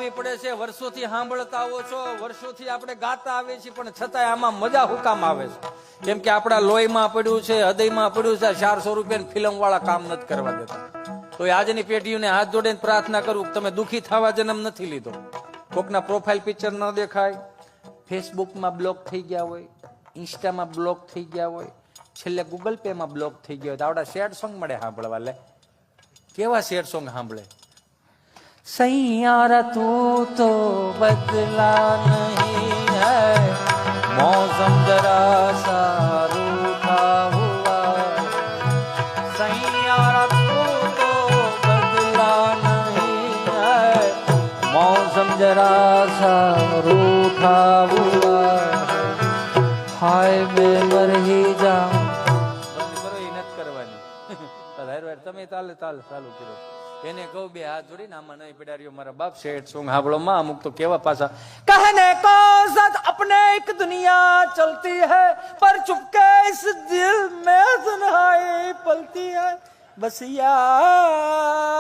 નહીં પડે છે, વર્ષોથી સાંભળતા આવો છો, વર્ષોથી આપણે ગાતા આવીએ છીએ, પણ છતાંય આમાં મજા હું કામ આવે છે? કેમ કે આપણા લોહીમાં પડ્યું છે, હૃદયમાં પડ્યું છે. 400 રૂપિયાની ફિલ્મ વાળા કામ નથી કરવા દેતા. તો આજની પેઢીઓને હાથ જોડીને પ્રાર્થના કરું, તમે દુખી થવા જન્મ નથી લીધો. કોકના પ્રોફાઇલ પિક્ચર ન દેખાય, ફેસબુકમાં બ્લોક થઈ ગયા હોય, ઇન્સ્ટામાં બ્લોક થઈ ગયા હોય, છેલ્લે ગૂગલ પે માં બ્લોક થઈ ગયો હોય, તો આવડા સેડ સોંગ મળે સાંભળવા. લે કેવા સેડ સોંગ સાંભળે? સૈયારા તું તો બદલા નહીં હૈ, मौसम जरा सा रूठा हुआ, सैयारा तू तो बदला नहीं है, मौसम जरा सा रूठा हुआ, हाय मैं मर ही जाऊं. બંધ કરો, એ નથી કરવાની. તમે ચાલે ચાલુ કરો. એને કહું બે હાથ જોડીને, આમાં નહીં પીડાર્યો મારા બાપ. શેઠ સોંગ સાંભળો માં, અમુક તો કેવા પાછા कहने को सच अपने एक दुनिया चलती है, पर चुपके इस दिल में तन्हाई पलती है, बस यार